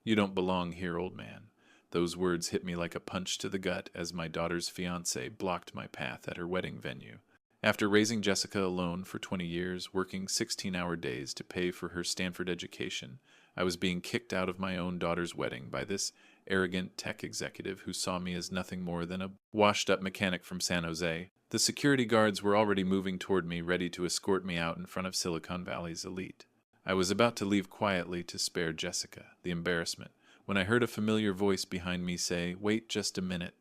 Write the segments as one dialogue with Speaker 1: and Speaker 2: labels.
Speaker 1: "You don't belong here, old man." Those words hit me like a punch to the gut as my daughter's fiancé blocked my path at her wedding venue. After raising Jessica alone for 20 years, working 16-hour days to pay for her Stanford education, I was being kicked out of my own daughter's wedding by this arrogant tech executive who saw me as nothing more than a washed-up mechanic from San Jose. The security guards were already moving toward me, ready to escort me out in front of Silicon Valley's elite. I was about to leave quietly to spare Jessica the embarrassment when I heard a familiar voice behind me say, "Wait just a minute.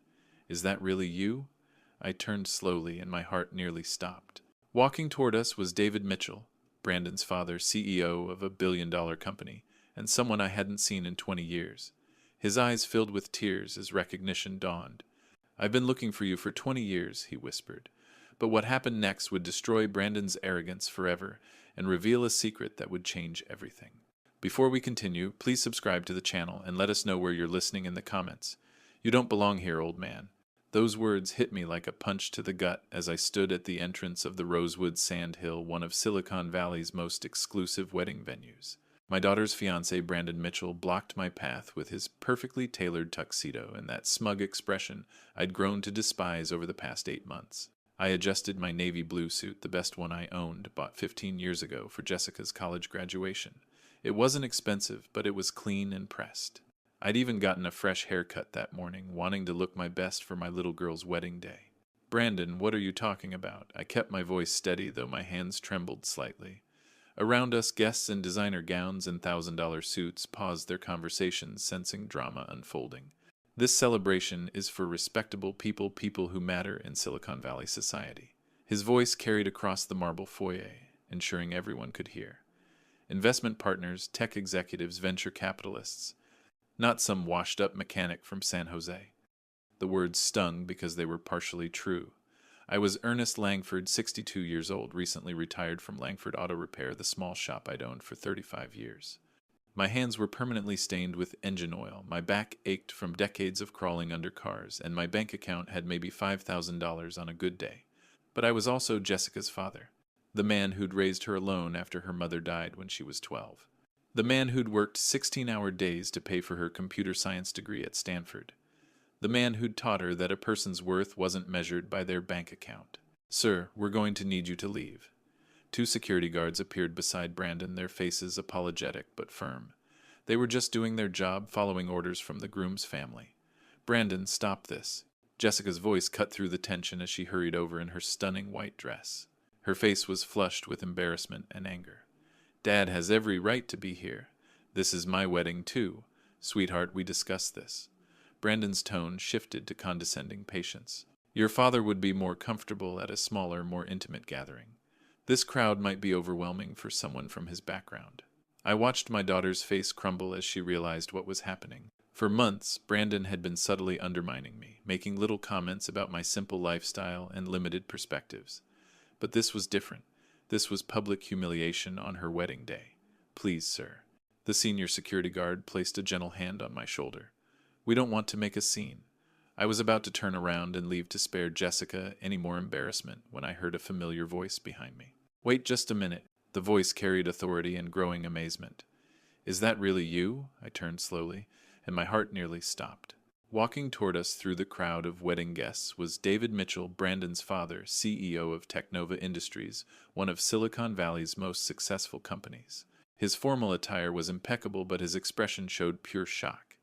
Speaker 1: Is that really you?" I turned slowly, and my heart nearly stopped. Walking toward us was David Mitchell, Brandon's father, CEO of a billion-dollar company, and someone I hadn't seen in 20 years. His eyes filled with tears as recognition dawned. "I've been looking for you for 20 years, he whispered. But what happened next would destroy Brandon's arrogance forever and reveal a secret that would change everything. Before we continue, please subscribe to the channel and let us know where you're listening in the comments. You don't belong here, old man." Those words hit me like a punch to the gut as I stood at the entrance of the Rosewood Sand Hill, one of Silicon Valley's most exclusive wedding venues. My daughter's fiancé, Brandon Mitchell, blocked my path with his perfectly tailored tuxedo and that smug expression I'd grown to despise over the past 8 months. I adjusted my navy blue suit, the best one I owned, bought 15 years ago for Jessica's college graduation. It wasn't expensive, but it was clean and pressed. I'd even gotten a fresh haircut that morning, wanting to look my best for my little girl's wedding day. "Brandon, what are you talking about?" I kept my voice steady, though my hands trembled slightly. Around us, guests in designer gowns and $1,000 suits paused their conversations, sensing drama unfolding. This celebration is for respectable people who matter in Silicon Valley society. His voice carried across the marble foyer, ensuring everyone could hear. Investment partners, tech executives, venture capitalists. Not some washed-up mechanic from San Jose. The words stung because they were partially true. I was Ernest Langford, 62 years old, recently retired from Langford Auto Repair, the small shop I'd owned for 35 years. My hands were permanently stained with engine oil, my back ached from decades of crawling under cars, and my bank account had maybe $5,000 on a good day. But I was also Jessica's father, the man who'd raised her alone after her mother died when she was 12. The man who'd worked 16-hour days to pay for her computer science degree at Stanford. The man who'd taught her that a person's worth wasn't measured by their bank account. "Sir, we're going to need you to leave." 2 security guards appeared beside Brandon, their faces apologetic but firm. They were just doing their job, following orders from the groom's family. "Brandon, stop this." Jessica's voice cut through the tension as she hurried over in her stunning white dress. Her face was flushed with embarrassment and anger. "Dad has every right to be here. This is my wedding, too. Sweetheart, we discussed this." Brandon's tone shifted to condescending patience. "Your father would be more comfortable at a smaller, more intimate gathering. This crowd might be overwhelming for someone from his background." I watched my daughter's face crumble as she realized what was happening. For months, Brandon had been subtly undermining me, making little comments about my simple lifestyle and limited perspectives. But this was different. This was public humiliation on her wedding day. "Please, sir." The senior security guard placed a gentle hand on my shoulder. "We don't want to make a scene." I was about to turn around and leave to spare Jessica any more embarrassment when I heard a familiar voice behind me. "Wait just a minute." The voice carried authority and growing amazement. "Is that really you?" I turned slowly, and my heart nearly stopped. Walking toward us through the crowd of wedding guests was David Mitchell, Brandon's father, CEO of Technova Industries, one of Silicon Valley's most successful companies. His formal attire was impeccable, but his expression showed pure shock.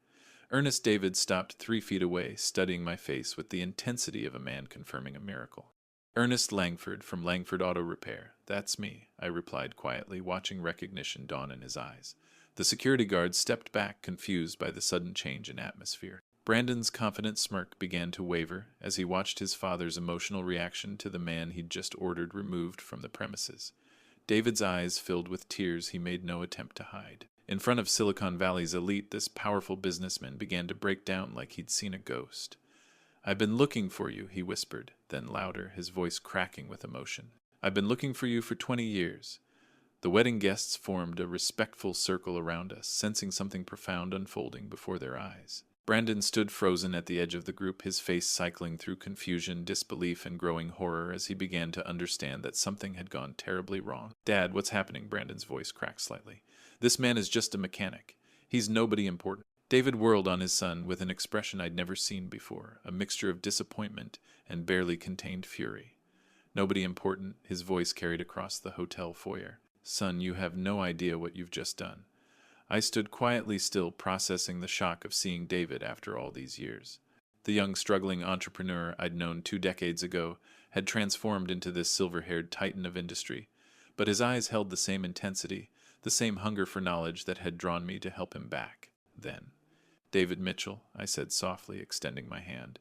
Speaker 1: Ernest David stopped 3 feet away, studying my face with the intensity of a man confirming a miracle. "Ernest Langford from Langford Auto Repair. That's me," I replied quietly, watching recognition dawn in his eyes. The security guard stepped back, confused by the sudden change in atmosphere. Brandon's confident smirk began to waver as he watched his father's emotional reaction to the man he'd just ordered removed from the premises. David's eyes filled with tears he made no attempt to hide. In front of Silicon Valley's elite, this powerful businessman began to break down like he'd seen a ghost. "I've been looking for you," he whispered, then louder, his voice cracking with emotion. "I've been looking for you for 20 years. The wedding guests formed a respectful circle around us, sensing something profound unfolding before their eyes. Brandon stood frozen at the edge of the group, his face cycling through confusion, disbelief, and growing horror as he began to understand that something had gone terribly wrong. "Dad, what's happening?" Brandon's voice cracked slightly. "This man is just a mechanic. He's nobody important." David whirled on his son with an expression I'd never seen before, a mixture of disappointment and barely contained fury. Nobody important, his voice carried across the hotel foyer. Son, you have no idea what you've just done. I stood quietly still, processing the shock of seeing David after all these years. The young struggling entrepreneur I'd known 2 decades ago had transformed into this silver-haired titan of industry, but his eyes held the same intensity, the same hunger for knowledge that had drawn me to help him back then. David Mitchell, I said softly, extending my hand.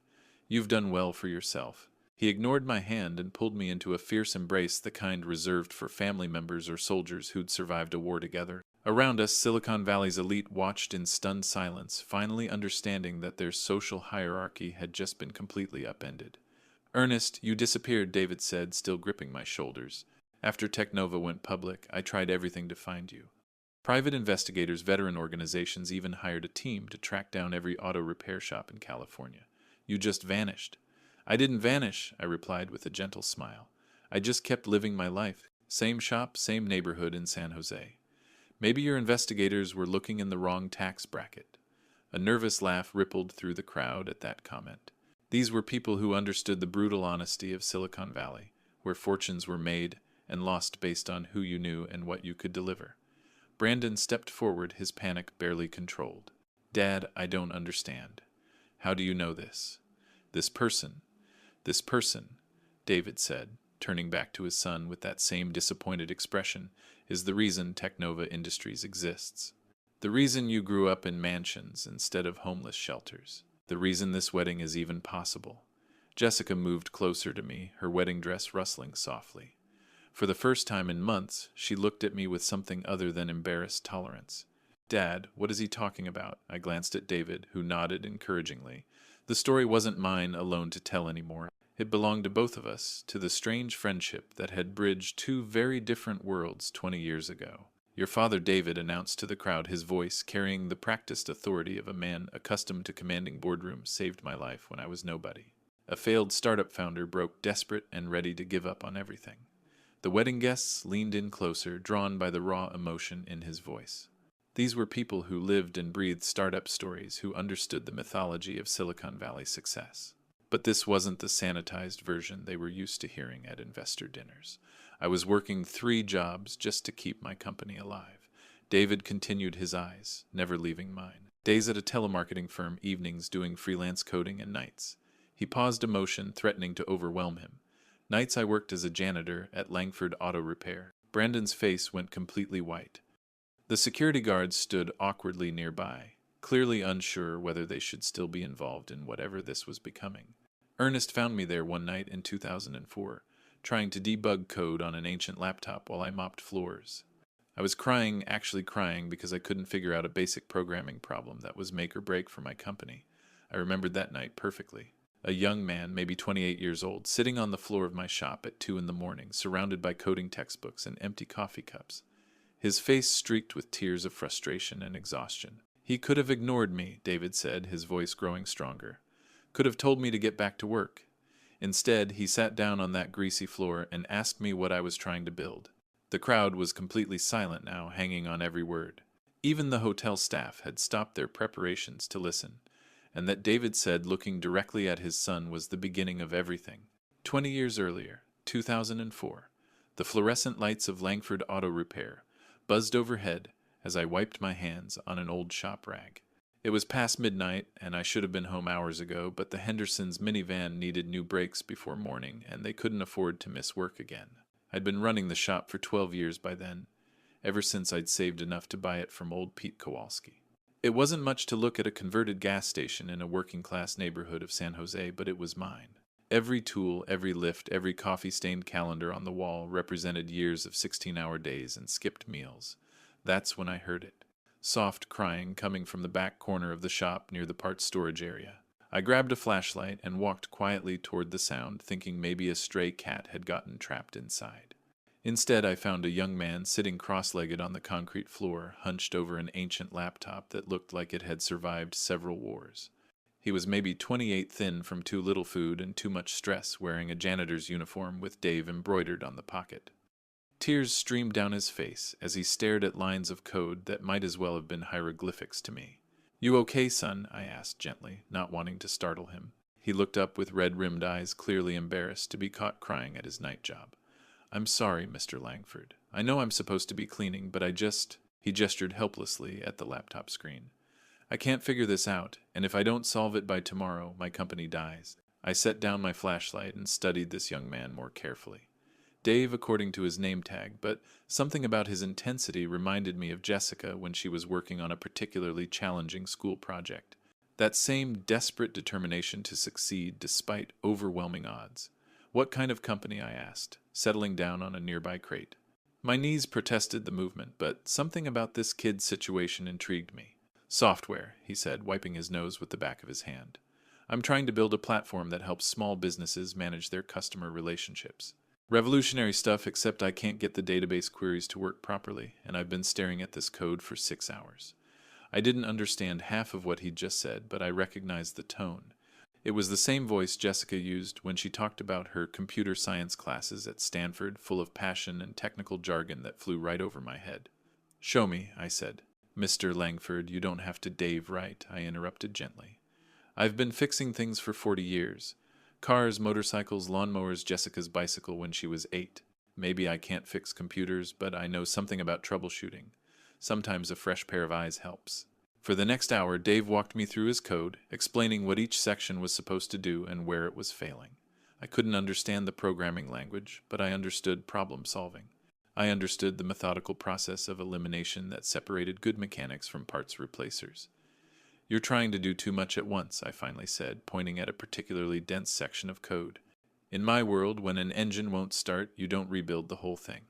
Speaker 1: You've done well for yourself. He ignored my hand and pulled me into a fierce embrace, the kind reserved for family members or soldiers who'd survived a war together. Around us, Silicon Valley's elite watched in stunned silence, finally understanding that their social hierarchy had just been completely upended. Ernest, you disappeared, David said, still gripping my shoulders. After Technova went public, I tried everything to find you. Private investigators, veteran organizations even hired a team to track down every auto repair shop in California. You just vanished. I didn't vanish, I replied with a gentle smile. I just kept living my life. Same shop, same neighborhood in San Jose. Maybe your investigators were looking in the wrong tax bracket. A nervous laugh rippled through the crowd at that comment. These were people who understood the brutal honesty of Silicon Valley, where fortunes were made and lost based on who you knew and what you could deliver. Brandon stepped forward, his panic barely controlled. Dad, I don't understand. How do you know this? This person, David said, turning back to his son with that same disappointed expression, is the reason Technova Industries exists. The reason you grew up in mansions instead of homeless shelters. The reason this wedding is even possible. Jessica moved closer to me, her wedding dress rustling softly. For the first time in months, she looked at me with something other than embarrassed tolerance. Dad, what is he talking about? I glanced at David, who nodded encouragingly. The story wasn't mine alone to tell anymore. It belonged to both of us, to the strange friendship that had bridged two very different worlds 20 years ago. Your father, David, announced to the crowd, his voice carrying the practiced authority of a man accustomed to commanding boardrooms, saved my life when I was nobody. A failed startup founder broke desperate and ready to give up on everything. The wedding guests leaned in closer, drawn by the raw emotion in his voice. These were people who lived and breathed startup stories, who understood the mythology of Silicon Valley success. But this wasn't the sanitized version they were used to hearing at investor dinners. I was working 3 jobs just to keep my company alive. David continued, his eyes never leaving mine. Days at a telemarketing firm, evenings doing freelance coding, and nights. He paused, emotion threatening to overwhelm him. Nights I worked as a janitor at Langford Auto Repair. Brandon's face went completely white. The security guards stood awkwardly nearby, clearly unsure whether they should still be involved in whatever this was becoming. Ernest found me there one night in 2004, trying to debug code on an ancient laptop while I mopped floors. I was crying, actually crying, because I couldn't figure out a basic programming problem that was make or break for my company. I remembered that night perfectly. A young man, maybe 28 years old, sitting on the floor of my shop at 2 a.m, surrounded by coding textbooks and empty coffee cups. His face streaked with tears of frustration and exhaustion. He could have ignored me, David said, his voice growing stronger. Could have told me to get back to work. Instead, he sat down on that greasy floor and asked me what I was trying to build. The crowd was completely silent now, hanging on every word. Even the hotel staff had stopped their preparations to listen. And that David said, looking directly at his son, was the beginning of everything. 20 years earlier, 2004, the fluorescent lights of Langford Auto Repair buzzed overhead as I wiped my hands on an old shop rag. It was past midnight, and I should have been home hours ago, but the Hendersons' minivan needed new brakes before morning, and they couldn't afford to miss work again. I'd been running the shop for 12 years by then, ever since I'd saved enough to buy it from old Pete Kowalski. It wasn't much to look at a converted gas station in a working-class neighborhood of San Jose, but it was mine. Every tool, every lift, every coffee-stained calendar on the wall represented years of 16-hour days and skipped meals. That's when I heard it. Soft crying coming from the back corner of the shop near the parts storage area. I grabbed a flashlight and walked quietly toward the sound, thinking maybe a stray cat had gotten trapped inside. Instead, I found a young man sitting cross-legged on the concrete floor, hunched over an ancient laptop that looked like it had survived several wars. He was maybe 28, thin from too little food and too much stress, wearing a janitor's uniform with Dave embroidered on the pocket. Tears streamed down his face as he stared at lines of code that might as well have been hieroglyphics to me. You okay, son? I asked gently, not wanting to startle him. He looked up with red-rimmed eyes, clearly embarrassed to be caught crying at his night job. I'm sorry, Mr. Langford. I know I'm supposed to be cleaning, but He gestured helplessly at the laptop screen. I can't figure this out, and if I don't solve it by tomorrow, my company dies. I set down my flashlight and studied this young man more carefully. Dave, according to his name tag, but something about his intensity reminded me of Jessica when she was working on a particularly challenging school project. That same desperate determination to succeed despite overwhelming odds. What kind of company? I asked, settling down on a nearby crate. My knees protested the movement, but something about this kid's situation intrigued me. Software, he said, wiping his nose with the back of his hand. I'm trying to build a platform that helps small businesses manage their customer relationships. Revolutionary stuff, except I can't get the database queries to work properly, and I've been staring at this code for 6 hours. I didn't understand half of what he'd just said, but I recognized the tone. It was the same voice Jessica used when she talked about her computer science classes at Stanford, full of passion and technical jargon that flew right over my head. Show me, I said. Mr. Langford, you don't have to Dave right, I interrupted gently. I've been fixing things for 40 years. Cars, motorcycles, lawnmowers, Jessica's bicycle when she was 8. Maybe I can't fix computers, but I know something about troubleshooting. Sometimes a fresh pair of eyes helps. For the next hour, Dave walked me through his code, explaining what each section was supposed to do and where it was failing. I couldn't understand the programming language, but I understood problem solving. I understood the methodical process of elimination that separated good mechanics from parts replacers. You're trying to do too much at once, I finally said, pointing at a particularly dense section of code. In my world, when an engine won't start, you don't rebuild the whole thing.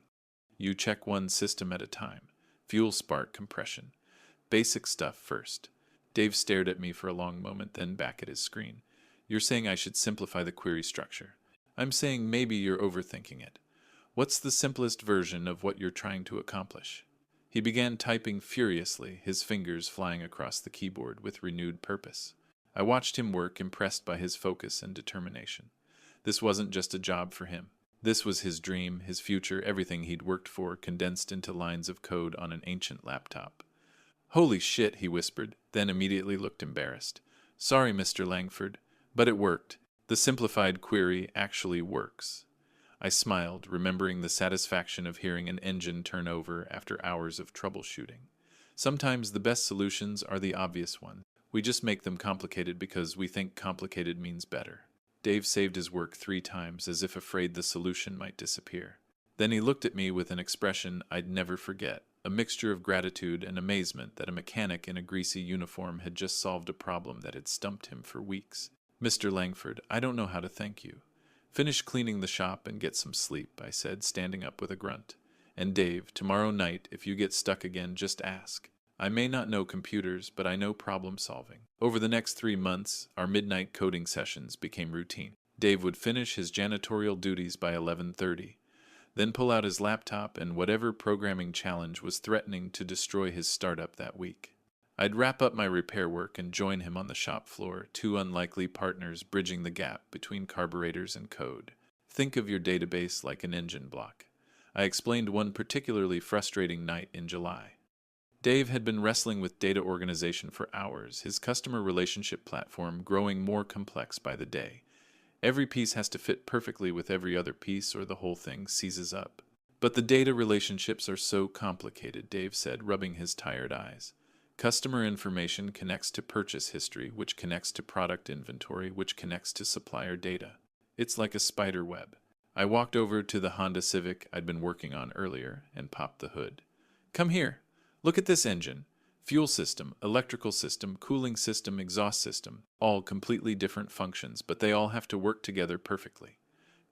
Speaker 1: You check one system at a time. Fuel, spark, compression. Basic stuff first. Dave stared at me for a long moment, then back at his screen. You're saying I should simplify the query structure. I'm saying maybe you're overthinking it. What's the simplest version of what you're trying to accomplish? He began typing furiously, his fingers flying across the keyboard with renewed purpose. I watched him work, impressed by his focus and determination. This wasn't just a job for him. This was his dream, his future, everything he'd worked for condensed into lines of code on an ancient laptop. Holy shit, he whispered, then immediately looked embarrassed. Sorry, Mr. Langford, but it worked. The simplified query actually works. I smiled, remembering the satisfaction of hearing an engine turn over after hours of troubleshooting. Sometimes the best solutions are the obvious ones. We just make them complicated because we think complicated means better. Dave saved his work 3 times, as if afraid the solution might disappear. Then he looked at me with an expression I'd never forget, a mixture of gratitude and amazement that a mechanic in a greasy uniform had just solved a problem that had stumped him for weeks. Mr. Langford, I don't know how to thank you. Finish cleaning the shop and get some sleep, I said, standing up with a grunt. And Dave, tomorrow night, if you get stuck again, just ask. I may not know computers, but I know problem solving. Over the next 3 months, our midnight coding sessions became routine. Dave would finish his janitorial duties by 11:30, then pull out his laptop and whatever programming challenge was threatening to destroy his startup that week. I'd wrap up my repair work and join him on the shop floor, 2 unlikely partners bridging the gap between carburetors and code. Think of your database like an engine block. I explained one particularly frustrating night in July. Dave had been wrestling with data organization for hours, his customer relationship platform growing more complex by the day. Every piece has to fit perfectly with every other piece or the whole thing seizes up. But the data relationships are so complicated, Dave said, rubbing his tired eyes. Customer information connects to purchase history, which connects to product inventory, which connects to supplier data. It's like a spider web. I walked over to the Honda Civic I'd been working on earlier and popped the hood. Come here. Look at this engine. Fuel system, electrical system, cooling system, exhaust system. All completely different functions, but they all have to work together perfectly.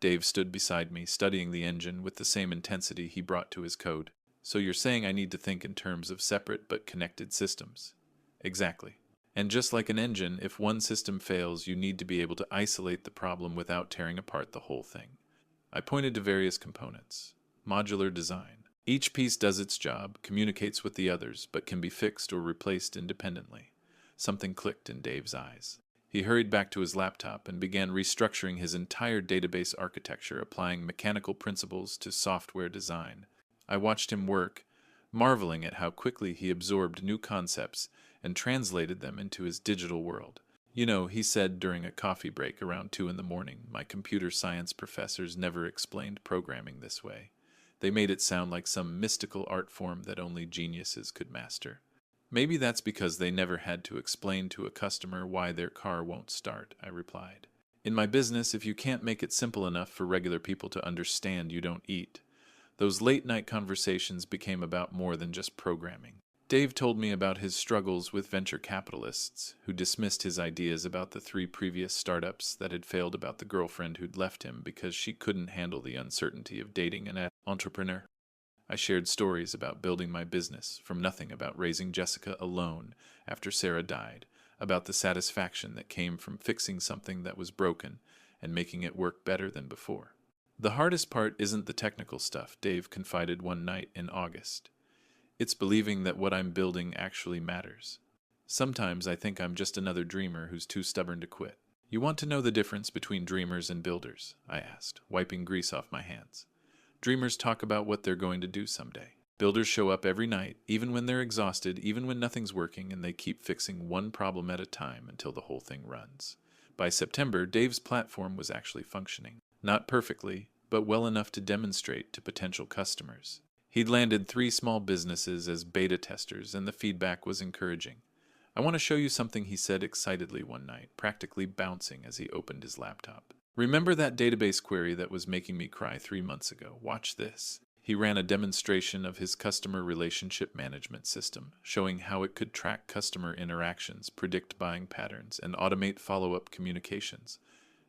Speaker 1: Dave stood beside me, studying the engine with the same intensity he brought to his code. So you're saying I need to think in terms of separate but connected systems? Exactly. And just like an engine, if one system fails, you need to be able to isolate the problem without tearing apart the whole thing. I pointed to various components. Modular design. Each piece does its job, communicates with the others, but can be fixed or replaced independently. Something clicked in Dave's eyes. He hurried back to his laptop and began restructuring his entire database architecture, applying mechanical principles to software design. I watched him work, marveling at how quickly he absorbed new concepts and translated them into his digital world. You know, he said during a coffee break around 2 in the morning, my computer science professors never explained programming this way. They made it sound like some mystical art form that only geniuses could master. Maybe that's because they never had to explain to a customer why their car won't start, I replied. In my business, if you can't make it simple enough for regular people to understand, you don't eat. Those late-night conversations became about more than just programming. Dave told me about his struggles with venture capitalists who dismissed his ideas about the 3 previous startups that had failed, about the girlfriend who'd left him because she couldn't handle the uncertainty of dating an entrepreneur. I shared stories about building my business from nothing, about raising Jessica alone after Sarah died, about the satisfaction that came from fixing something that was broken and making it work better than before. The hardest part isn't the technical stuff, Dave confided one night in August. It's believing that what I'm building actually matters. Sometimes I think I'm just another dreamer who's too stubborn to quit. You want to know the difference between dreamers and builders? I asked, wiping grease off my hands. Dreamers talk about what they're going to do someday. Builders show up every night, even when they're exhausted, even when nothing's working, and they keep fixing one problem at a time until the whole thing runs. By September, Dave's platform was actually functioning. Not perfectly, but well enough to demonstrate to potential customers. He'd landed 3 small businesses as beta testers, and the feedback was encouraging. I want to show you something, he said excitedly one night, practically bouncing as he opened his laptop. Remember that database query that was making me cry 3 months ago? Watch this. He ran a demonstration of his customer relationship management system, showing how it could track customer interactions, predict buying patterns, and automate follow-up communications.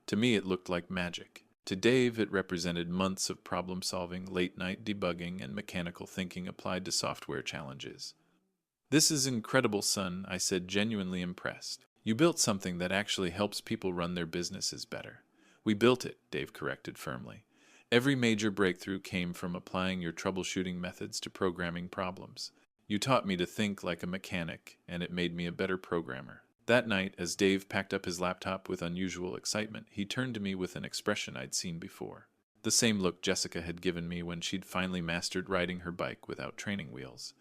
Speaker 1: To me, it looked like magic. To Dave, it represented months of problem-solving, late-night debugging, and mechanical thinking applied to software challenges. This is incredible, son, I said, genuinely impressed. You built something that actually helps people run their businesses better. We built it, Dave corrected firmly. Every major breakthrough came from applying your troubleshooting methods to programming problems. You taught me to think like a mechanic, and it made me a better programmer. That night, as Dave packed up his laptop with unusual excitement, he turned to me with an expression I'd seen before. The same look Jessica had given me when she'd finally mastered riding her bike without training wheels.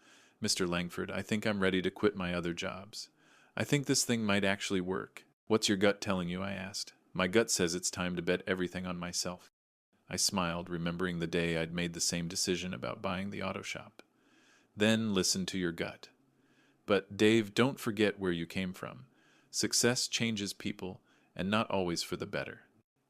Speaker 1: Mr. Langford, I think I'm ready to quit my other jobs. I think this thing might actually work. What's your gut telling you? I asked. My gut says it's time to bet everything on myself. I smiled, remembering the day I'd made the same decision about buying the auto shop. Then listen to your gut. But Dave, don't forget where you came from. Success changes people, and not always for the better.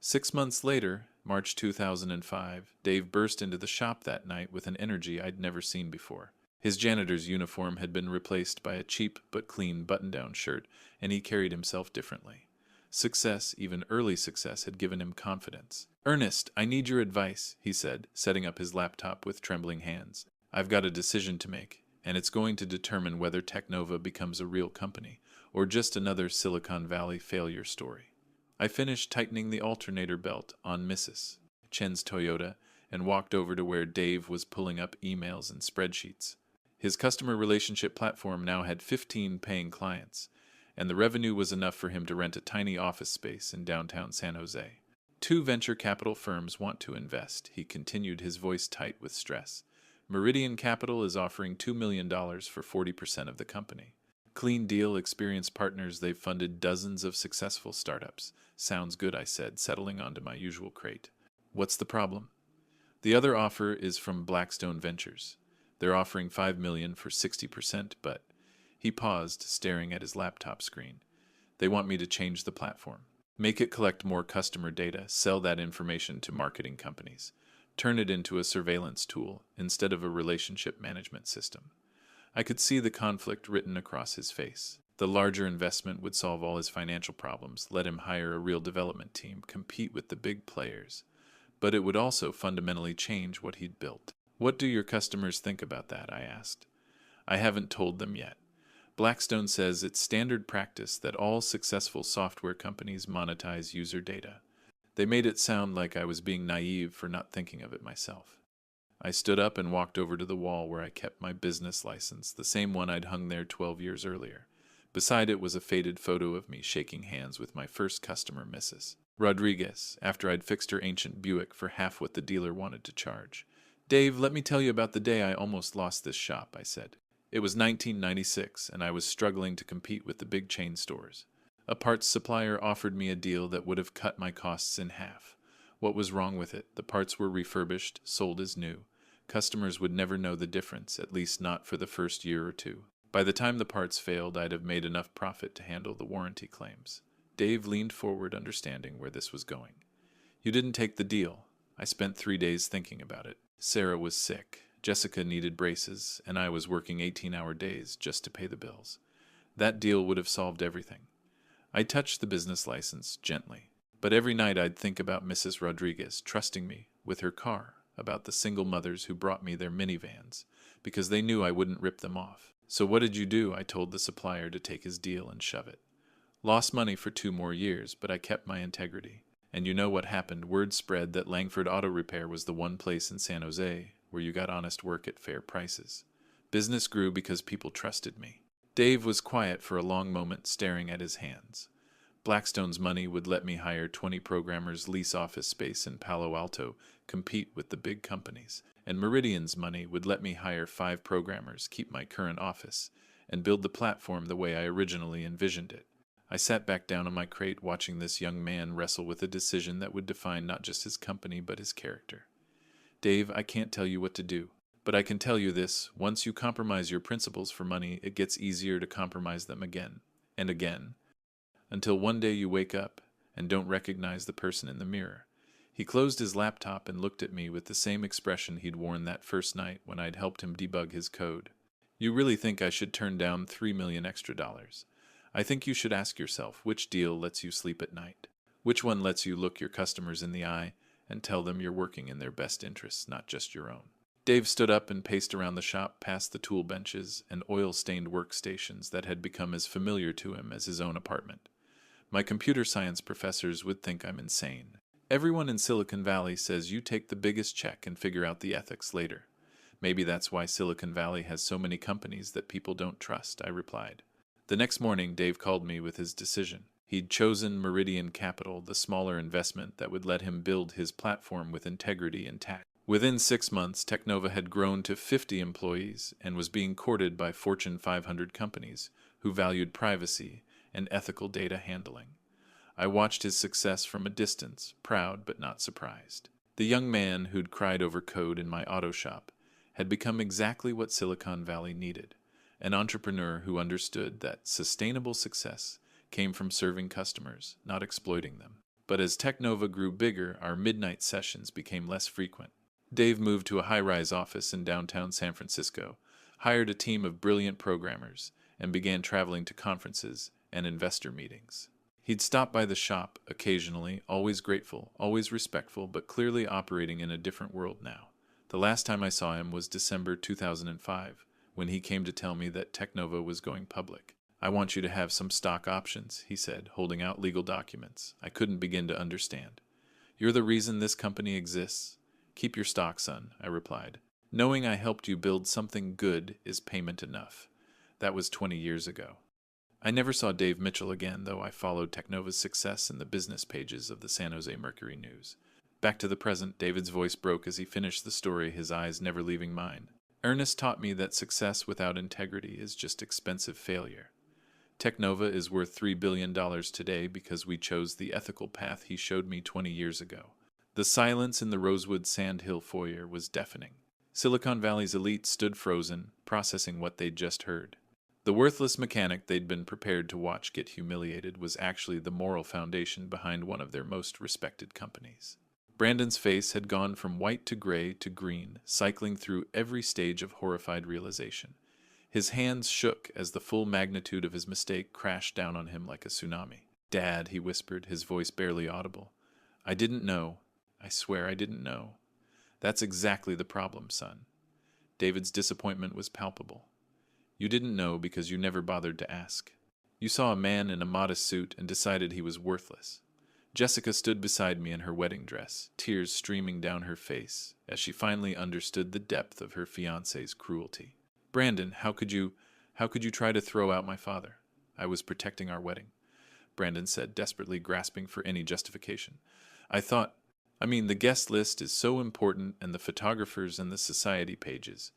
Speaker 1: 6 months later, March 2005, Dave burst into the shop that night with an energy I'd never seen before. His janitor's uniform had been replaced by a cheap but clean button-down shirt, and he carried himself differently. Success, even early success, had given him confidence. Ernest, I need your advice, he said, setting up his laptop with trembling hands. I've got a decision to make, and it's going to determine whether Technova becomes a real company, or just another Silicon Valley failure story. I finished tightening the alternator belt on Mrs. Chen's Toyota and walked over to where Dave was pulling up emails and spreadsheets. His customer relationship platform now had 15 paying clients, and the revenue was enough for him to rent a tiny office space in downtown San Jose. 2 venture capital firms want to invest, he continued, his voice tight with stress. Meridian Capital is offering $2 million for 40% of the company. Clean deal, experienced partners, they've funded dozens of successful startups. Sounds good, I said, settling onto my usual crate. What's the problem? The other offer is from Blackstone Ventures. They're offering $5 million for 60%, but... He paused, staring at his laptop screen. They want me to change the platform. Make it collect more customer data, sell that information to marketing companies. Turn it into a surveillance tool instead of a relationship management system. I could see the conflict written across his face. The larger investment would solve all his financial problems, let him hire a real development team, compete with the big players. But it would also fundamentally change what he'd built. What do your customers think about that? I asked. I haven't told them yet. Blackstone says it's standard practice that all successful software companies monetize user data. They made it sound like I was being naive for not thinking of it myself. I stood up and walked over to the wall where I kept my business license, the same one I'd hung there 12 years earlier. Beside it was a faded photo of me shaking hands with my first customer, Mrs. Rodriguez, after I'd fixed her ancient Buick for half what the dealer wanted to charge. Dave, let me tell you about the day I almost lost this shop, I said. It was 1996, and I was struggling to compete with the big chain stores. A parts supplier offered me a deal that would have cut my costs in half. What was wrong with it? The parts were refurbished, sold as new. Customers would never know the difference, at least not for the first year or two. By the time the parts failed, I'd have made enough profit to handle the warranty claims. Dave leaned forward, understanding where this was going. You didn't take the deal. I spent 3 days thinking about it. Sarah was sick. Jessica needed braces, and I was working 18-hour days just to pay the bills. That deal would have solved everything. I touched the business license gently. But every night I'd think about Mrs. Rodriguez trusting me with her car, about the single mothers who brought me their minivans, because they knew I wouldn't rip them off. So what did you do? I told the supplier to take his deal and shove it. Lost money for 2 more years, but I kept my integrity. And you know what happened? Word spread that Langford Auto Repair was the one place in San Jose where you got honest work at fair prices. Business grew because people trusted me. Dave was quiet for a long moment, staring at his hands. Blackstone's money would let me hire 20 programmers, lease office space in Palo Alto, compete with the big companies. And Meridian's money would let me hire 5 programmers, keep my current office, and build the platform the way I originally envisioned it. I sat back down on my crate watching this young man wrestle with a decision that would define not just his company but his character. Dave, I can't tell you what to do, but I can tell you this: once you compromise your principles for money, it gets easier to compromise them again and again, until one day you wake up and don't recognize the person in the mirror. He closed his laptop and looked at me with the same expression he'd worn that first night when I'd helped him debug his code. You really think I should turn down $3 million extra? I think you should ask yourself which deal lets you sleep at night. Which one lets you look your customers in the eye and tell them you're working in their best interests, not just your own. Dave stood up and paced around the shop past the tool benches and oil-stained workstations that had become as familiar to him as his own apartment. My computer science professors would think I'm insane. Everyone in Silicon Valley says you take the biggest check and figure out the ethics later. Maybe that's why Silicon Valley has so many companies that people don't trust, I replied. The next morning, Dave called me with his decision. He'd chosen Meridian Capital, the smaller investment that would let him build his platform with integrity intact. Within 6 months, Technova had grown to 50 employees and was being courted by Fortune 500 companies who valued privacy and ethical data handling. I watched his success from a distance, proud but not surprised. The young man who'd cried over code in my auto shop had become exactly what Silicon Valley needed: an entrepreneur who understood that sustainable success came from serving customers, not exploiting them. But as Technova grew bigger, our midnight sessions became less frequent. Dave moved to a high-rise office in downtown San Francisco, hired a team of brilliant programmers, and began traveling to conferences and investor meetings. He'd stop by the shop occasionally, always grateful, always respectful, but clearly operating in a different world now. The last time I saw him was December 2005, when he came to tell me that Technova was going public. I want you to have some stock options, he said, holding out legal documents. I couldn't begin to understand. You're the reason this company exists. Keep your stock, son, I replied. Knowing I helped you build something good is payment enough. That was 20 years ago. I never saw Dave Mitchell again, though I followed Technova's success in the business pages of the San Jose Mercury News. Back to the present, David's voice broke as he finished the story, his eyes never leaving mine. Ernest taught me that success without integrity is just expensive failure. Technova is worth $3 billion today because we chose the ethical path he showed me 20 years ago. The silence in the Rosewood Sandhill foyer was deafening. Silicon Valley's elite stood frozen, processing what they'd just heard. The worthless mechanic they'd been prepared to watch get humiliated was actually the moral foundation behind one of their most respected companies. Brandon's face had gone from white to gray to green, cycling through every stage of horrified realization. His hands shook as the full magnitude of his mistake crashed down on him like a tsunami. "Dad," he whispered, his voice barely audible. "I didn't know. I swear I didn't know." "That's exactly the problem, son." David's disappointment was palpable. "You didn't know because you never bothered to ask. You saw a man in a modest suit and decided he was worthless." Jessica stood beside me in her wedding dress, tears streaming down her face, as she finally understood the depth of her fiancé's cruelty. "Brandon, how could you try to throw out my father?" "I was protecting our wedding," Brandon said, desperately grasping for any justification. The guest list is so important, and the photographers and the society pages.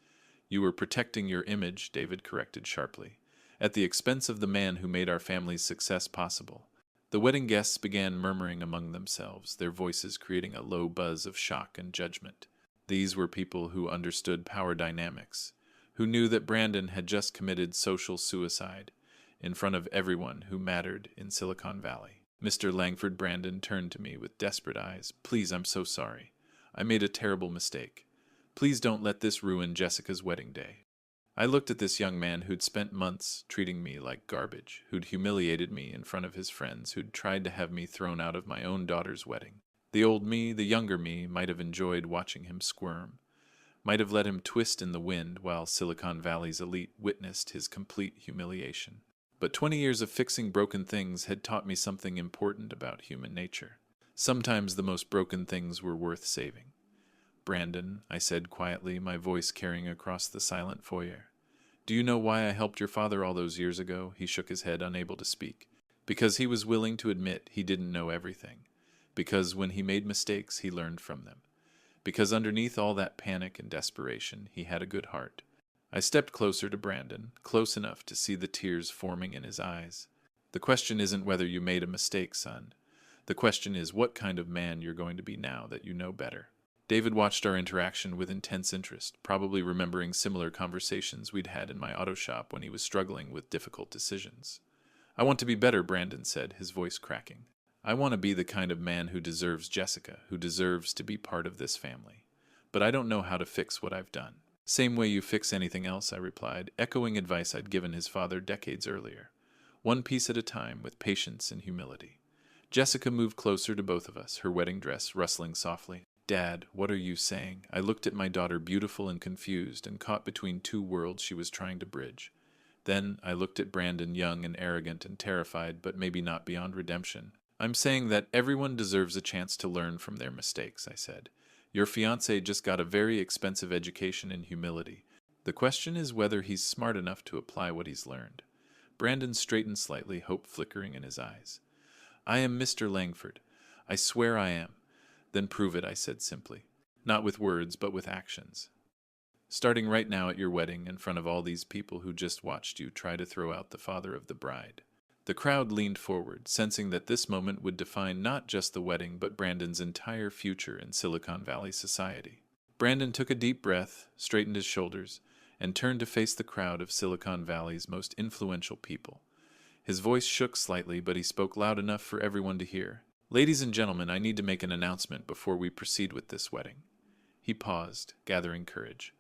Speaker 1: You were protecting your image, David corrected sharply, at the expense of the man who made our family's success possible. The wedding guests began murmuring among themselves, their voices creating a low buzz of shock and judgment. These were people who understood power dynamics, who knew that Brandon had just committed social suicide in front of everyone who mattered in Silicon Valley. Mr. Langford Brandon turned to me with desperate eyes. Please, I'm so sorry. I made a terrible mistake. Please don't let this ruin Jessica's wedding day. I looked at this young man who'd spent months treating me like garbage, who'd humiliated me in front of his friends, who'd tried to have me thrown out of my own daughter's wedding. The old me, the younger me, might have enjoyed watching him squirm, might have let him twist in the wind while Silicon Valley's elite witnessed his complete humiliation. But 20 years of fixing broken things had taught me something important about human nature. Sometimes the most broken things were worth saving. Brandon, I said quietly, my voice carrying across the silent foyer. Do you know why I helped your father all those years ago? He shook his head, unable to speak. Because he was willing to admit he didn't know everything. Because when he made mistakes, he learned from them. Because underneath all that panic and desperation, he had a good heart. I stepped closer to Brandon, close enough to see the tears forming in his eyes. The question isn't whether you made a mistake, son. The question is what kind of man you're going to be now that you know better. David watched our interaction with intense interest, probably remembering similar conversations we'd had in my auto shop when he was struggling with difficult decisions. I want to be better, Brandon said, his voice cracking. I want to be the kind of man who deserves Jessica, who deserves to be part of this family. But I don't know how to fix what I've done. Same way you fix anything else, I replied, echoing advice I'd given his father decades earlier. One piece at a time, with patience and humility. Jessica moved closer to both of us, her wedding dress rustling softly. Dad, what are you saying? I looked at my daughter, beautiful and confused, and caught between two worlds she was trying to bridge. Then I looked at Brandon, young and arrogant and terrified, but maybe not beyond redemption. I'm saying that everyone deserves a chance to learn from their mistakes, I said. Your fiancé just got a very expensive education in humility. The question is whether he's smart enough to apply what he's learned. Brandon straightened slightly, hope flickering in his eyes. I am Mr. Langford. I swear I am. Then prove it, I said simply. Not with words, but with actions. Starting right now at your wedding in front of all these people who just watched you try to throw out the father of the bride. The crowd leaned forward, sensing that this moment would define not just the wedding, but Brandon's entire future in Silicon Valley society. Brandon took a deep breath, straightened his shoulders, and turned to face the crowd of Silicon Valley's most influential people. His voice shook slightly, but he spoke loud enough for everyone to hear. Ladies and gentlemen, I need to make an announcement before we proceed with this wedding. He paused, gathering courage.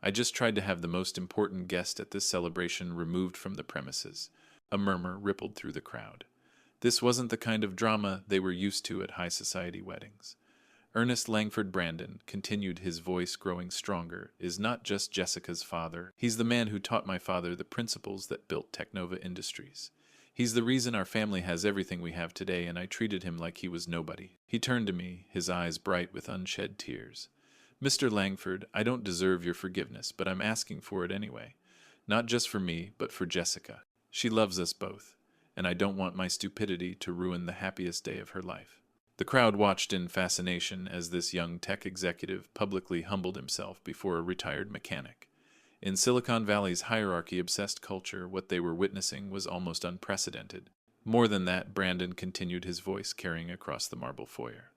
Speaker 1: I just tried to have the most important guest at this celebration removed from the premises. A murmur rippled through the crowd. This wasn't the kind of drama they were used to at high society weddings. Ernest Langford Brandon, continued, his voice growing stronger, is not just Jessica's father. He's the man who taught my father the principles that built Technova Industries. He's the reason our family has everything we have today, and I treated him like he was nobody. He turned to me, his eyes bright with unshed tears. Mr. Langford, I don't deserve your forgiveness, but I'm asking for it anyway. Not just for me, but for Jessica. She loves us both, and I don't want my stupidity to ruin the happiest day of her life. The crowd watched in fascination as this young tech executive publicly humbled himself before a retired mechanic. In Silicon Valley's hierarchy-obsessed culture, what they were witnessing was almost unprecedented. More than that, Brandon continued, his voice carrying across the marble foyer.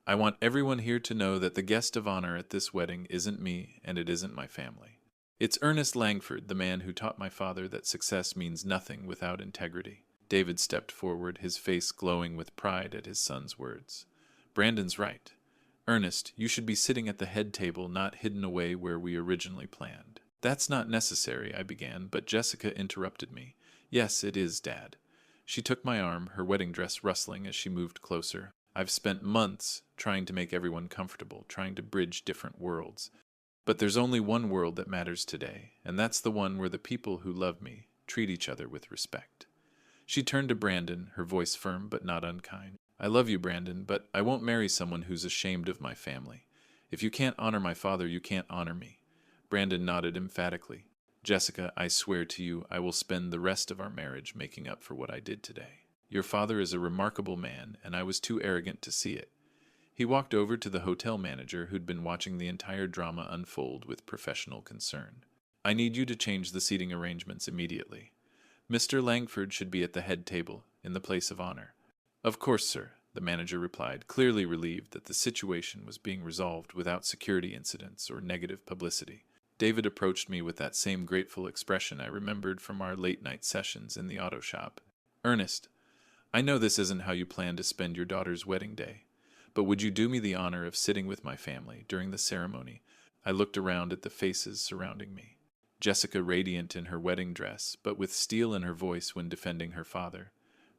Speaker 1: I want everyone here to know that the guest of honor at this wedding isn't me, and it isn't my family. It's Ernest Langford, the man who taught my father that success means nothing without integrity. David stepped forward, his face glowing with pride at his son's words. Brandon's right. Ernest, you should be sitting at the head table, not hidden away where we originally planned. That's not necessary, I began, but Jessica interrupted me. Yes, it is, Dad. She took my arm, her wedding dress rustling as she moved closer. I've spent months trying to make everyone comfortable, trying to bridge different worlds. But there's only one world that matters today, and that's the one where the people who love me treat each other with respect. She turned to Brandon, her voice firm but not unkind. I love you, Brandon, but I won't marry someone who's ashamed of my family. If you can't honor my father, you can't honor me. Brandon nodded emphatically. Jessica, I swear to you, I will spend the rest of our marriage making up for what I did today. Your father is a remarkable man, and I was too arrogant to see it. He walked over to the hotel manager who'd been watching the entire drama unfold with professional concern. I need you to change the seating arrangements immediately. Mr. Langford should be at the head table, in the place of honor. Of course, sir, the manager replied, clearly relieved that the situation was being resolved without security incidents or negative publicity. David approached me with that same grateful expression I remembered from our late-night sessions in the auto shop. Ernest, I know this isn't how you plan to spend your daughter's wedding day, but would you do me the honor of sitting with my family during the ceremony? I looked around at the faces surrounding me. Jessica radiant in her wedding dress, but with steel in her voice when defending her father.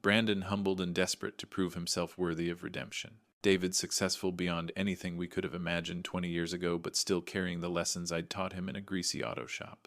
Speaker 1: Brandon humbled and desperate to prove himself worthy of redemption. David successful beyond anything we could have imagined 20 years ago, but still carrying the lessons I'd taught him in a greasy auto shop.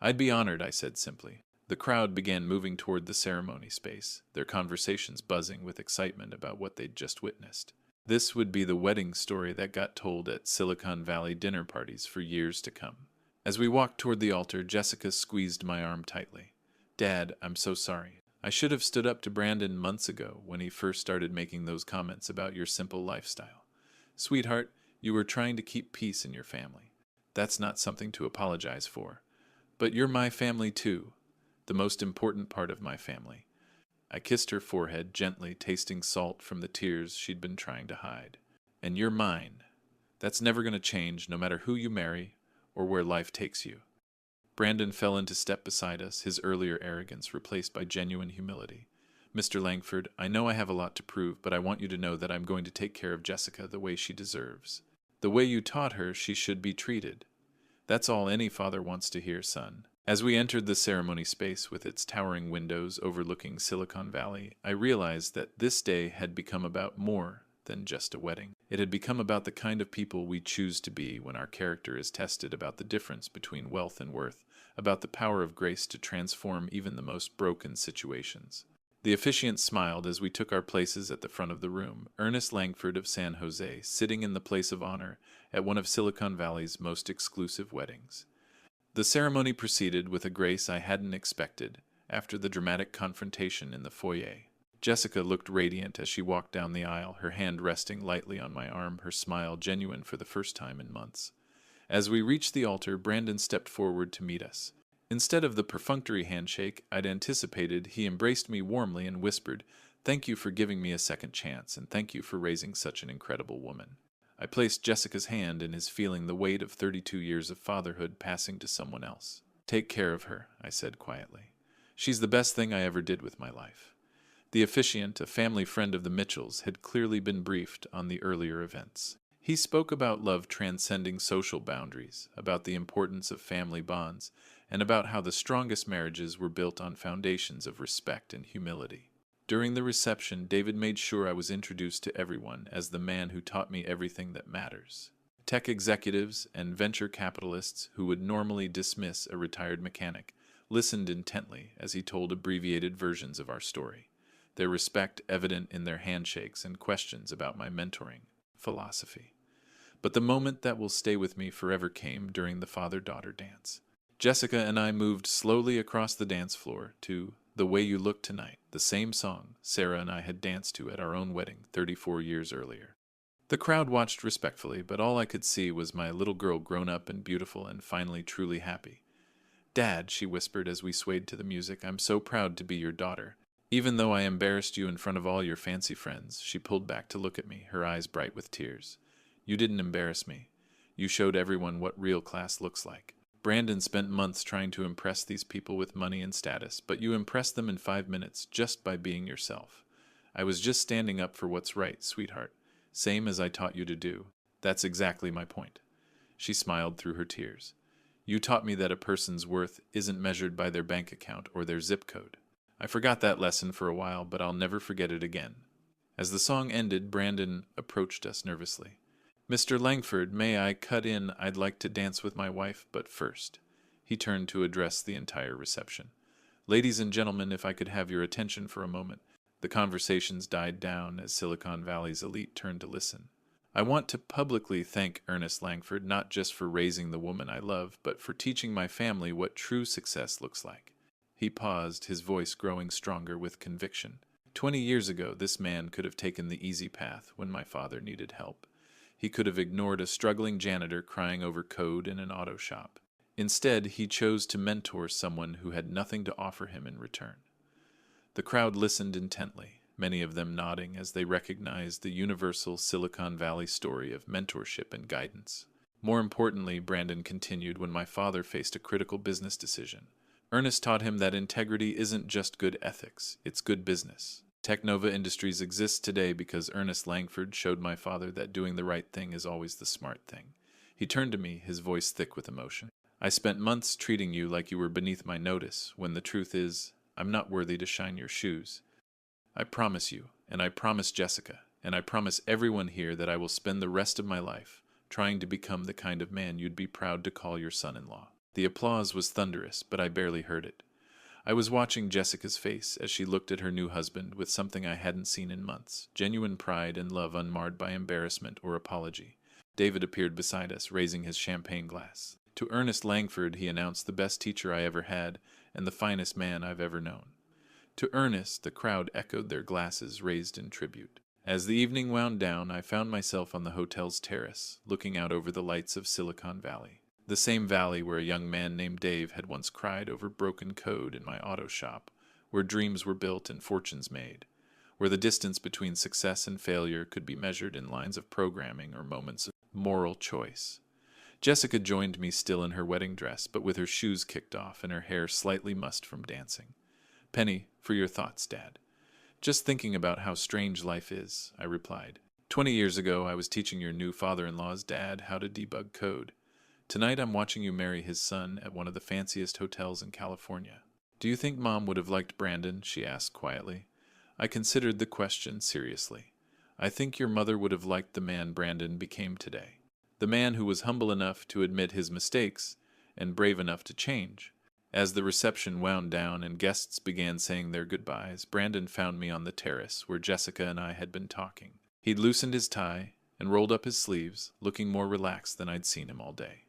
Speaker 1: I'd be honored, I said simply. The crowd began moving toward the ceremony space, their conversations buzzing with excitement about what they'd just witnessed. This would be the wedding story that got told at Silicon Valley dinner parties for years to come. As we walked toward the altar, Jessica squeezed my arm tightly. Dad, I'm so sorry. I should have stood up to Brandon months ago when he first started making those comments about your simple lifestyle. Sweetheart, you were trying to keep peace in your family. That's not something to apologize for. But you're my family too, the most important part of my family. I kissed her forehead gently, tasting salt from the tears she'd been trying to hide. And you're mine. That's never going to change, no matter who you marry or where life takes you. Brandon fell into step beside us, his earlier arrogance replaced by genuine humility. Mr. Langford, I know I have a lot to prove, but I want you to know that I'm going to take care of Jessica the way she deserves. The way you taught her she should be treated. That's all any father wants to hear, son. As we entered the ceremony space with its towering windows overlooking Silicon Valley, I realized that this day had become about more than just a wedding. It had become about the kind of people we choose to be when our character is tested, about the difference between wealth and worth, about the power of grace to transform even the most broken situations. The officiant smiled as we took our places at the front of the room, Ernest Langford of San Jose, sitting in the place of honor at one of Silicon Valley's most exclusive weddings. The ceremony proceeded with a grace I hadn't expected after the dramatic confrontation in the foyer. Jessica looked radiant as she walked down the aisle, her hand resting lightly on my arm, her smile genuine for the first time in months. As we reached the altar, Brandon stepped forward to meet us. Instead of the perfunctory handshake I'd anticipated, he embraced me warmly and whispered, "Thank you for giving me a second chance, and thank you for raising such an incredible woman." I placed Jessica's hand in his, feeling the weight of 32 years of fatherhood passing to someone else. "Take care of her," I said quietly. "She's the best thing I ever did with my life." The officiant, a family friend of the Mitchells, had clearly been briefed on the earlier events. He spoke about love transcending social boundaries, about the importance of family bonds, and about how the strongest marriages were built on foundations of respect and humility. During the reception, David made sure I was introduced to everyone as the man who taught me everything that matters. Tech executives and venture capitalists who would normally dismiss a retired mechanic listened intently as he told abbreviated versions of our story, their respect evident in their handshakes and questions about my mentoring philosophy. But the moment that will stay with me forever came during the father-daughter dance. Jessica and I moved slowly across the dance floor to "The Way You Look Tonight," the same song Sarah and I had danced to at our own wedding 34 years earlier. The crowd watched respectfully, but all I could see was my little girl grown up and beautiful and finally truly happy. "Dad," she whispered as we swayed to the music, "I'm so proud to be your daughter. Even though I embarrassed you in front of all your fancy friends," she pulled back to look at me, her eyes bright with tears. "You didn't embarrass me. You showed everyone what real class looks like. Brandon spent months trying to impress these people with money and status, but you impressed them in 5 minutes just by being yourself. I was just standing up for what's right, sweetheart, same as I taught you to do. That's exactly my point." She smiled through her tears. "You taught me that a person's worth isn't measured by their bank account or their zip code. I forgot that lesson for a while, but I'll never forget it again." As the song ended, Brandon approached us nervously. "Mr. Langford, may I cut in? I'd like to dance with my wife, but first." He turned to address the entire reception. "Ladies and gentlemen, if I could have your attention for a moment." The conversations died down as Silicon Valley's elite turned to listen. "I want to publicly thank Ernest Langford not just for raising the woman I love, but for teaching my family what true success looks like." He paused, his voice growing stronger with conviction. 20 years ago, this man could have taken the easy path when my father needed help. He could have ignored a struggling janitor crying over code in an auto shop. Instead, he chose to mentor someone who had nothing to offer him in return. The crowd listened intently, many of them nodding as they recognized the universal Silicon Valley story of mentorship and guidance. More importantly, Brandon continued when my father faced a critical business decision. Ernest taught him that integrity isn't just good ethics, it's good business. Technova Industries exists today because Ernest Langford showed my father that doing the right thing is always the smart thing. He turned to me, his voice thick with emotion. I spent months treating you like you were beneath my notice, when the truth is, I'm not worthy to shine your shoes. I promise you, and I promise Jessica, and I promise everyone here that I will spend the rest of my life trying to become the kind of man you'd be proud to call your son-in-law. The applause was thunderous, but I barely heard it. I was watching Jessica's face as she looked at her new husband with something I hadn't seen in months, genuine pride and love unmarred by embarrassment or apology. David appeared beside us, raising his champagne glass. To Ernest Langford, he announced, the best teacher I ever had and the finest man I've ever known. To Ernest, the crowd echoed their glasses raised in tribute. As the evening wound down, I found myself on the hotel's terrace, looking out over the lights of Silicon Valley. The same valley where a young man named Dave had once cried over broken code in my auto shop, where dreams were built and fortunes made, where the distance between success and failure could be measured in lines of programming or moments of moral choice. Jessica joined me still in her wedding dress, but with her shoes kicked off and her hair slightly mussed from dancing. Penny, for your thoughts, Dad. Just thinking about how strange life is, I replied. 20 years ago, I was teaching your new father-in-law's dad how to debug code. Tonight, I'm watching you marry his son at one of the fanciest hotels in California. Do you think Mom would have liked Brandon? She asked quietly. I considered the question seriously. I think your mother would have liked the man Brandon became today. The man who was humble enough to admit his mistakes and brave enough to change. As the reception wound down and guests began saying their goodbyes, Brandon found me on the terrace where Jessica and I had been talking. He'd loosened his tie and rolled up his sleeves, looking more relaxed than I'd seen him all day.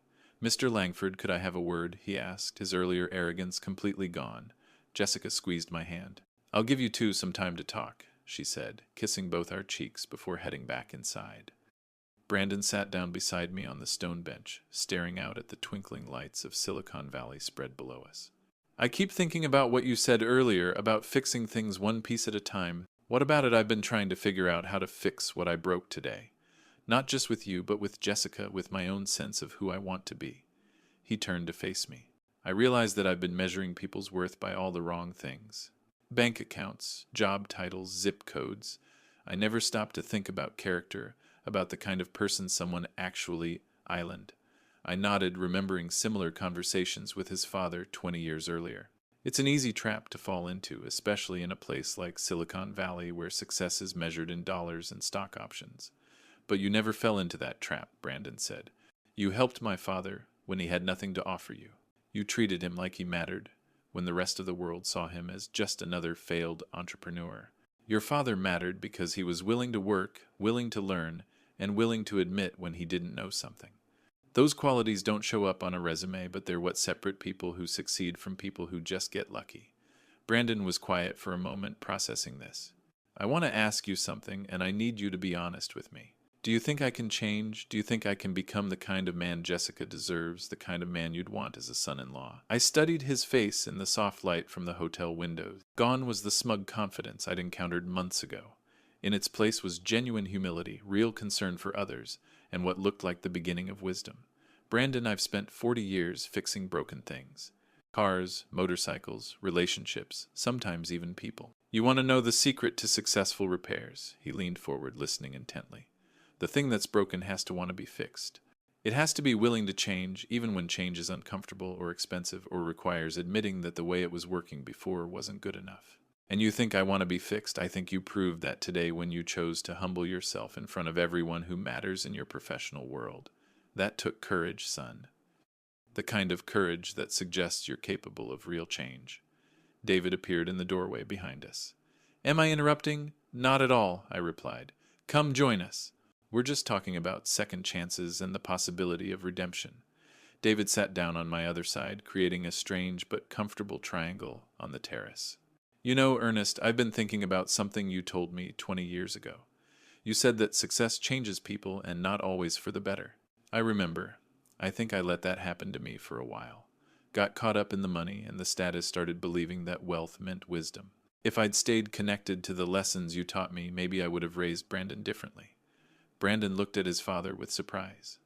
Speaker 1: Mr. Langford, could I have a word? He asked, his earlier arrogance completely gone. Jessica squeezed my hand. I'll give you two some time to talk, she said, kissing both our cheeks before heading back inside. Brandon sat down beside me on the stone bench, staring out at the twinkling lights of Silicon Valley spread below us. I keep thinking about what you said earlier about fixing things one piece at a time. What about it? I've been trying to figure out how to fix what I broke today. Not just with you, but with Jessica, with my own sense of who I want to be. He turned to face me. I realized that I've been measuring people's worth by all the wrong things. Bank accounts, job titles, zip codes. I never stopped to think about character, about the kind of person someone actually island. I nodded, remembering similar conversations with his father 20 years earlier. It's an easy trap to fall into, especially in a place like Silicon Valley where success is measured in dollars and stock options. But you never fell into that trap, Brandon said. You helped my father when he had nothing to offer you. You treated him like he mattered, when the rest of the world saw him as just another failed entrepreneur. Your father mattered because he was willing to work, willing to learn, and willing to admit when he didn't know something. Those qualities don't show up on a resume, but they're what separate people who succeed from people who just get lucky. Brandon was quiet for a moment, processing this. I want to ask you something, and I need you to be honest with me. Do you think I can change? Do you think I can become the kind of man Jessica deserves, the kind of man you'd want as a son-in-law? I studied his face in the soft light from the hotel windows. Gone was the smug confidence I'd encountered months ago. In its place was genuine humility, real concern for others, and what looked like the beginning of wisdom. Brandon, I've spent 40 years fixing broken things. Cars, motorcycles, relationships, sometimes even people. You want to know the secret to successful repairs? He leaned forward, listening intently. The thing that's broken has to want to be fixed. It has to be willing to change, even when change is uncomfortable or expensive or requires admitting that the way it was working before wasn't good enough. And you think I want to be fixed? I think you proved that today when you chose to humble yourself in front of everyone who matters in your professional world. That took courage, son. The kind of courage that suggests you're capable of real change. David appeared in the doorway behind us. Am I interrupting? Not at all, I replied. Come join us. We're just talking about second chances and the possibility of redemption. David sat down on my other side, creating a strange but comfortable triangle on the terrace. You know, Ernest, I've been thinking about something you told me 20 years ago. You said that success changes people and not always for the better. I remember. I think I let that happen to me for a while. Got caught up in the money and the status, started believing that wealth meant wisdom. If I'd stayed connected to the lessons you taught me, maybe I would have raised Brandon differently. Brandon looked at his father with surprise.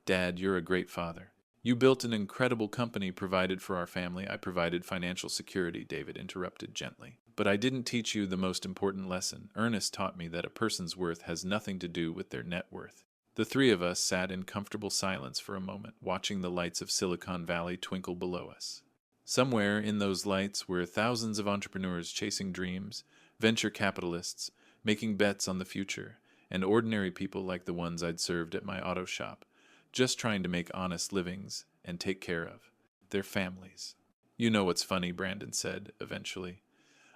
Speaker 1: Dad, you're a great father. You built an incredible company, provided for our family. I provided financial security, David interrupted gently. But I didn't teach you the most important lesson. Ernest taught me that a person's worth has nothing to do with their net worth. The three of us sat in comfortable silence for a moment, watching the lights of Silicon Valley twinkle below us. Somewhere in those lights were thousands of entrepreneurs chasing dreams, venture capitalists, making bets on the future, and ordinary people like the ones I'd served at my auto shop, just trying to make honest livings and take care of their families. You know what's funny, Brandon said, eventually.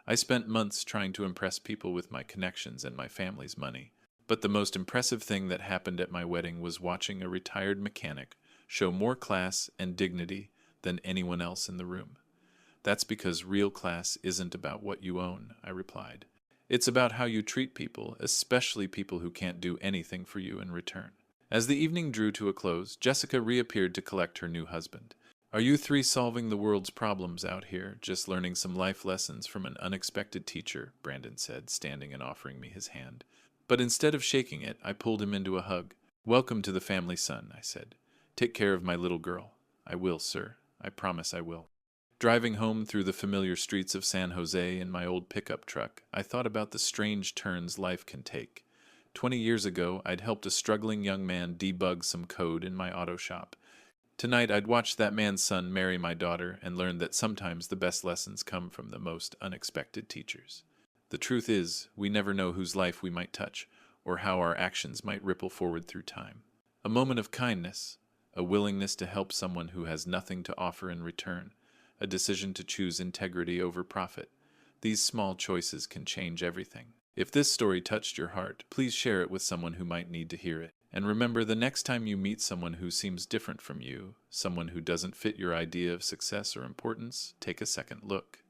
Speaker 1: I spent months trying to impress people with my connections and my family's money. But the most impressive thing that happened at my wedding was watching a retired mechanic show more class and dignity than anyone else in the room. That's because real class isn't about what you own, I replied. It's about how you treat people, especially people who can't do anything for you in return. As the evening drew to a close, Jessica reappeared to collect her new husband. Are you three solving the world's problems out here, just learning some life lessons from an unexpected teacher? Brandon said, standing and offering me his hand. But instead of shaking it, I pulled him into a hug. Welcome to the family, son, I said. Take care of my little girl. I will, sir. I promise I will. Driving home through the familiar streets of San Jose in my old pickup truck, I thought about the strange turns life can take. 20 years ago, I'd helped a struggling young man debug some code in my auto shop. Tonight, I'd watched that man's son marry my daughter and learned that sometimes the best lessons come from the most unexpected teachers. The truth is, we never know whose life we might touch, or how our actions might ripple forward through time. A moment of kindness, a willingness to help someone who has nothing to offer in return, a decision to choose integrity over profit. These small choices can change everything. If this story touched your heart, please share it with someone who might need to hear it. And remember, the next time you meet someone who seems different from you, someone who doesn't fit your idea of success or importance, take a second look.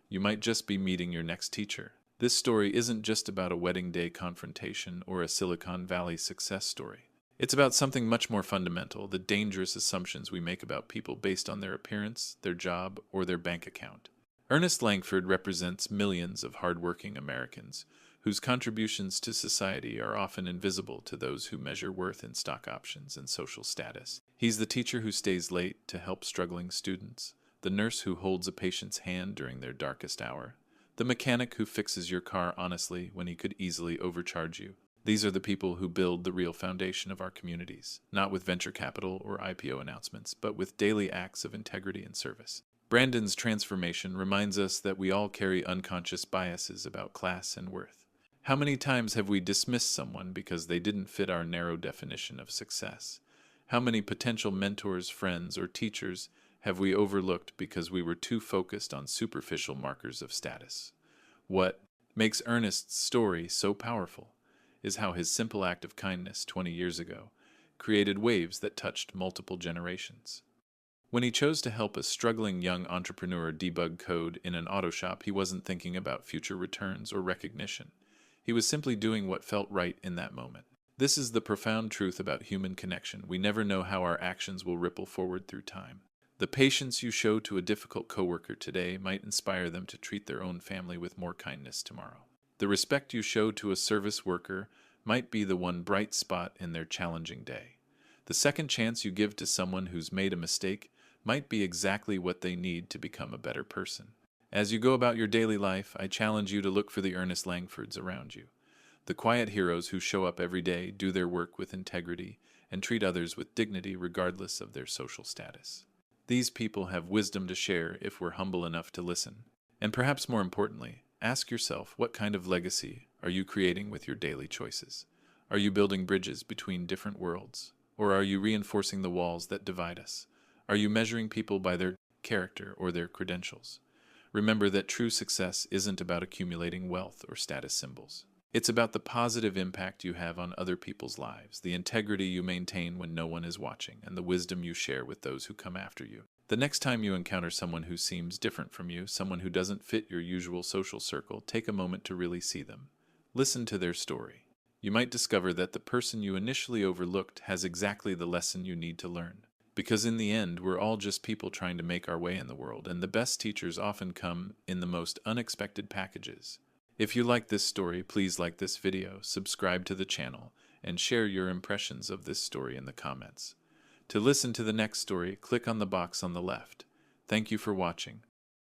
Speaker 1: You might just be meeting your next teacher. This story isn't just about a wedding day confrontation or a Silicon Valley success story. It's about something much more fundamental, the dangerous assumptions we make about people based on their appearance, their job, or their bank account. Ernest Langford represents millions of hardworking Americans whose contributions to society are often invisible to those who measure worth in stock options and social status. He's the teacher who stays late to help struggling students, the nurse who holds a patient's hand during their darkest hour, the mechanic who fixes your car honestly when he could easily overcharge you. These are the people who build the real foundation of our communities, not with venture capital or IPO announcements, but with daily acts of integrity and service. Brandon's transformation reminds us that we all carry unconscious biases about class and worth. How many times have we dismissed someone because they didn't fit our narrow definition of success? How many potential mentors, friends, or teachers have we overlooked because we were too focused on superficial markers of status? What makes Ernest's story so powerful is how his simple act of kindness 20 years ago created waves that touched multiple generations. When he chose to help a struggling young entrepreneur debug code in an auto shop, he wasn't thinking about future returns or recognition. He was simply doing what felt right in that moment. This is the profound truth about human connection. We never know how our actions will ripple forward through time. The patience you show to a difficult coworker today might inspire them to treat their own family with more kindness tomorrow. The respect you show to a service worker might be the one bright spot in their challenging day. The second chance you give to someone who's made a mistake might be exactly what they need to become a better person. As you go about your daily life, I challenge you to look for the Ernest Langfords around you, the quiet heroes who show up every day, do their work with integrity, and treat others with dignity regardless of their social status. These people have wisdom to share if we're humble enough to listen. And perhaps more importantly, ask yourself, what kind of legacy are you creating with your daily choices? Are you building bridges between different worlds? Or are you reinforcing the walls that divide us? Are you measuring people by their character or their credentials? Remember that true success isn't about accumulating wealth or status symbols. It's about the positive impact you have on other people's lives, the integrity you maintain when no one is watching, and the wisdom you share with those who come after you. The next time you encounter someone who seems different from you, someone who doesn't fit your usual social circle, take a moment to really see them. Listen to their story. You might discover that the person you initially overlooked has exactly the lesson you need to learn. Because in the end, we're all just people trying to make our way in the world, and the best teachers often come in the most unexpected packages. If you like this story, please like this video, subscribe to the channel, and share your impressions of this story in the comments. To listen to the next story, click on the box on the left. Thank you for watching.